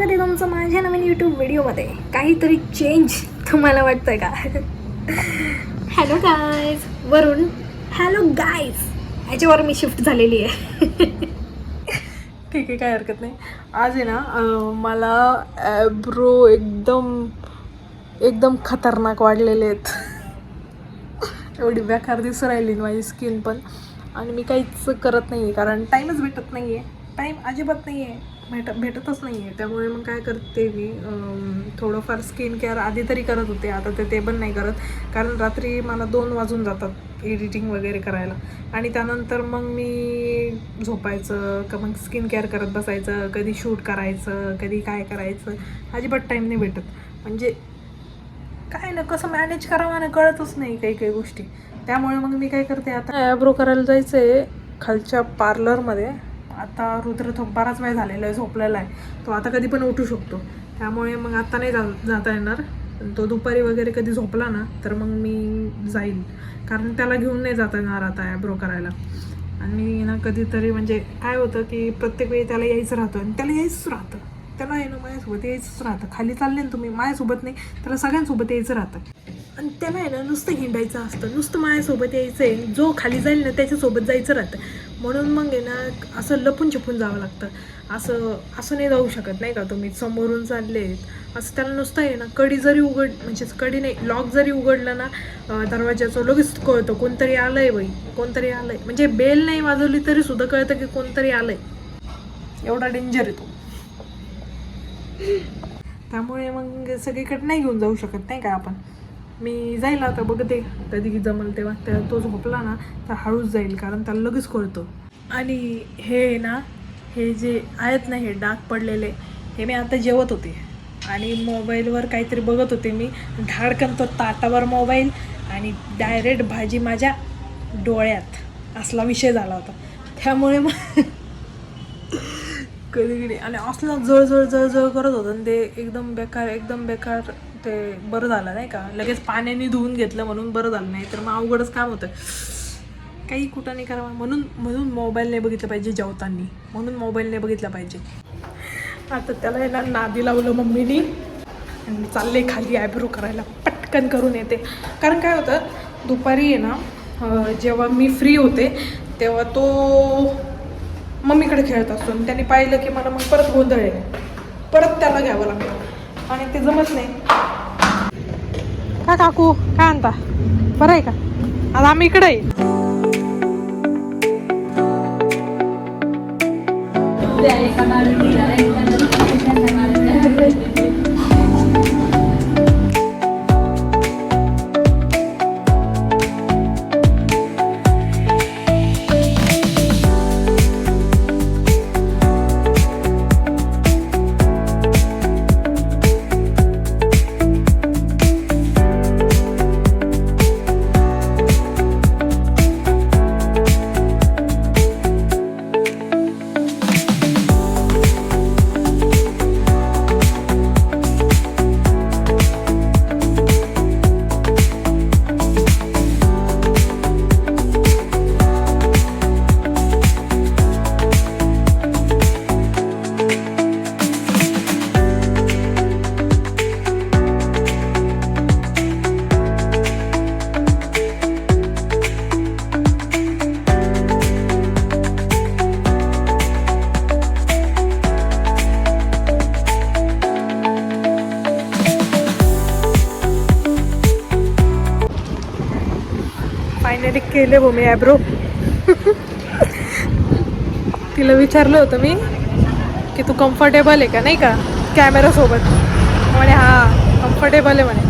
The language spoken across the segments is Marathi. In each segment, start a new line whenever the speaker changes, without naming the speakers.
स्वागत आहे तुमचं माझ्या नवीन यूट्यूब व्हिडिओमध्ये. काहीतरी चेंज तुम्हाला वाटतंय का? हॅलो गाईज वरून हॅलो गाईज याच्यावर मी शिफ्ट झालेली आहे. ठीक आहे, काय हरकत नाही. आज आहे ना मला ॲब्रो एकदम खतरनाक वाढलेले आहेत. एवढी बेकार दिसू राहिली माझी स्किन पण. आणि मी काहीच करत नाही आहे कारण टाईमच भेटत नाही आहे. टाईम अजिबात नाही आहे, भेटतच नाही आहे. त्यामुळे मग काय करते मी, थोडंफार स्किन केअर आधी तरी करत होते, आता ते पण नाही करत. कारण रात्री मला 2 वाजून जातात एडिटिंग वगैरे करायला. आणि त्यानंतर मग मी झोपायचं का मग स्किन केअर करत बसायचं. कधी शूट करायचं, कधी काय करायचं, अजिबात टाईम नाही भेटत. म्हणजे काय ना कसं मॅनेज करावं ना कळतच नाही काही गोष्टी. त्यामुळे मग मी काय करते, आता ॲब्रो करायला जायचं आहे खालच्या पार्लरमध्ये. आता रुद्र तो बराच वेळ झालेला आहे, झोपलेला आहे. तो आता कधी पण उठू शकतो. त्यामुळे मग आता नाही जाता येणार. तो दुपारी वगैरे कधी झोपला ना तर मग मी जाईल. कारण त्याला घेऊन नाही जाता येणार आता ॲब्रो करायला. आणि ना कधीतरी म्हणजे काय होतं की प्रत्येक वेळी त्याला यायचं राहतं आणि त्याला यायचंच राहतं. त्याला आहे ना माझ्यासोबत यायचंच राहतं. खाली चालले ना तुम्ही माझ्यासोबत नाही, त्याला सगळ्यांसोबत यायचं राहतं. आणि त्याला आहे ना नुसतं हिंडायचं असतं, नुसतं माझ्यासोबत यायचं आहे. जो खाली जाईल ना त्याच्यासोबत जायचं राहतं. म्हणून मग आहे ना असं लपून छपून जावं लागतं. असं नाही जाऊ शकत नाही का, तुम्ही समोरून चालले असं. त्याला नुसतं आहे ना कडी जरी म्हणजे कडी नाही, लॉक जरी उघडलं ना दरवाजाचं लगेच कळतं कोणतरी आलं आहे बाई, कोणतरी आलं आहे. म्हणजे बेल नाही वाजवली तरी सुद्धा कळतं की कोणतरी आलं आहे. एवढा डेंजर आहे तो. त्यामुळे मग सगळीकडे नाही घेऊन जाऊ शकत नाही का आपण. मी जाईल आता, बघते कधी जमल तेव्हा. तो झोपला ना तर हळूच जाईल कारण त्याला लगेच कळतं. आणि हे ना हे जे आहेत ना हे डाग पडलेले, हे मी आता जेवत होते आणि मोबाईलवर काहीतरी बघत होते मी. धाडकन तो ताटावर मोबाईल आणि डायरेक्ट भाजी माझ्या डोळ्यात, असला विषय झाला होता. त्यामुळे मग कधी आणि असलं जळजळ करत होतं आणि ते एकदम बेकार. ते बरं झालं नाही का, लगेच पाण्याने धुवून घेतलं म्हणून बरं झालं. नाही तर मग अवघडच काम होतं. काही कुठं नाही करावं. म्हणून मोबाईल नाही बघितलं पाहिजे जेवताना. म्हणून मोबाईल नाही बघितला पाहिजे. आता त्याला आहे ना नादी लावलं मम्मीनी आणि चालले खाली ॲब्रो करायला. पटकन करून येते. कारण काय होतं, दुपारी आहे ना जेव्हा मी फ्री होते तेव्हा तो मम्मीकडे खेळत असतो. आणि त्याने पाहिलं की मला मग परत गोंधळ आहे, परत त्याला घ्यावं लागतं आणि ते जमत नाही. का काकू काय आणता, बरं आहे का? आज आम्ही इकडे आहे. फायनली केले हो मी ॲब्रो. तिला विचारलं होतं मी की तू कम्फर्टेबल आहे का नाही का कॅमेरासोबत. म्हणे हां कम्फर्टेबल आहे म्हणे.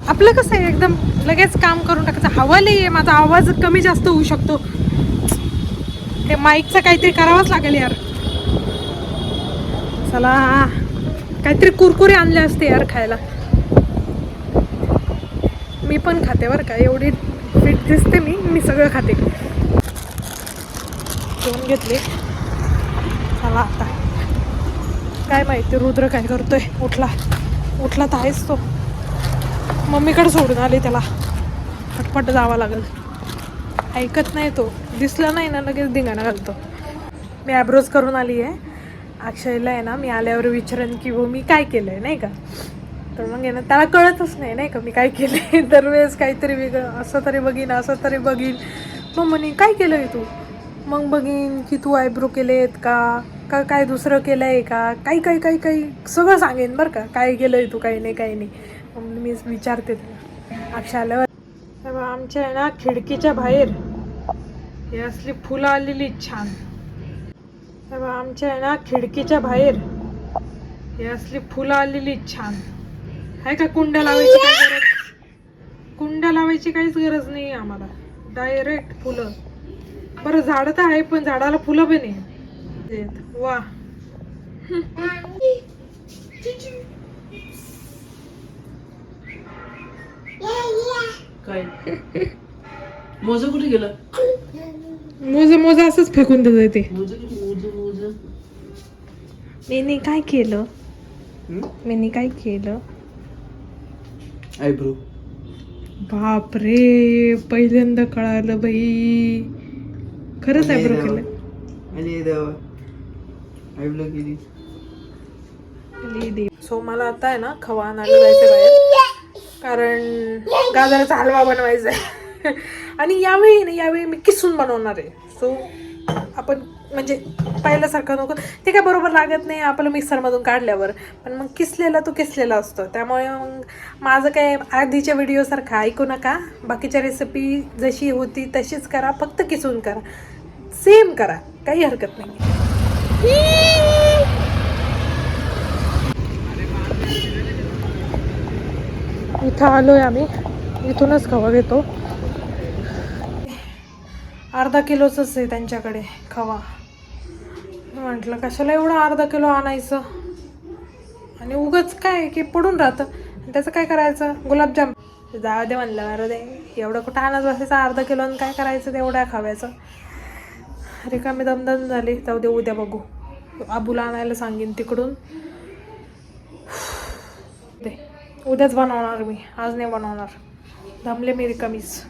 आपलं कसं आहे एकदम लगेच काम करून टाकायचं. हवा नाही आहे, माझा आवाज कमी जास्त होऊ शकतो. ते माईकचं काहीतरी करावंच लागेल यार. चला काहीतरी कुरकुरे आणले असते यार खायला. मी पण खाते बरं का, एवढी फिट दिसते मी सगळं खाते. घेऊन घेतले. चला आता काय माहिती रुद्र काय करतोय. उठला तर आहेच तो. मम्मीकडे सोडून आले त्याला, पटपट जावं लागेल. ऐकत नाही तो, दिसला नाही ना लगेच धिंगाणा घालतो. मी ॲब्रोज करून आली आहे अक्षयला आहे ना मी आल्यावर विचारेन की हो मी काय केलं आहे नाही का. तर मग आहे ना त्याला कळतच नाही का मी काय केलं आहे. दरवेळेस काहीतरी वेगळं असं तरी बघीन असं तरी बघीन. मग म्हणे काय केलं आहे तू. मग बघीन की तू आयब्रो केलेत का काय दुसरं केलं आहे का काही सगळं सांगेन बरं का काय केलं आहे तू काही नाही. मग मी विचारते त्याला अक्षय आल्यावर. तेव्हा आमच्या आहे ना खिडकीच्या बाहेर हे असली फुलं आलेली छान. तेव्हा आमच्या आहे ना खिडकीच्या बाहेर हे असली फुलं आलेली छान. आहे का कुंड्या लावायची काय गरज. कुंड्या लावायची काहीच गरज नाही आम्हाला. डायरेक्ट फुलं. बरं झाडं तर आहे पण झाडाला फुलं पण आहे. वा
काय मोज कुठे गेलं.
मोज असंच फेकून देत ते.
मोज
मी काय केलं. मी काय केलं.
आयब्रो.
बापरे पहिल्यांदा कळालं बाई. खरंच आयब्रो केलं.
आयब्रो केली.
सो मला आता आहे ना खवा आणायला जायचं बाहेर कारण गाजराचा हलवा बनवायचा आहे. आणि यावेळी मी किसून बनवणार आहे. सो आपण म्हणजे पहिल्यासारखं नको ते काय बरोबर लागत नाही आपलं मिक्सरमधून काढल्यावर. पण मग किसलेला तो किसलेला असतो. त्यामुळे मग माझं काय आधीच्या व्हिडिओसारखं ऐकू नका. बाकीच्या रेसिपी जशी होती तशीच करा. फक्त किसून करा. सेम करा काही हरकत नाही. इथं आलोय आम्ही. इथूनच खवा घेतो. अर्धा किलोच आहे त्यांच्याकडे खवा. म्हटलं कशाला एवढं अर्धा किलो आणायचं आणि उगाच काय की पडून राहतं. त्याचं काय करायचं. गुलाबजाम जाऊ दे म्हणलं. अरे दे एवढं कुठं आणत बसायचं अर्धा किलो आणि काय करायचं तेवढ्या खाव्याचं. रिकामी दमदम झाली. जाऊ दे उद्या बघू. आबूला आणायला सांगेन तिकडून. दे उद्याच बनवणार मी आज नाही बनवणार. दमले मी रिकामीच.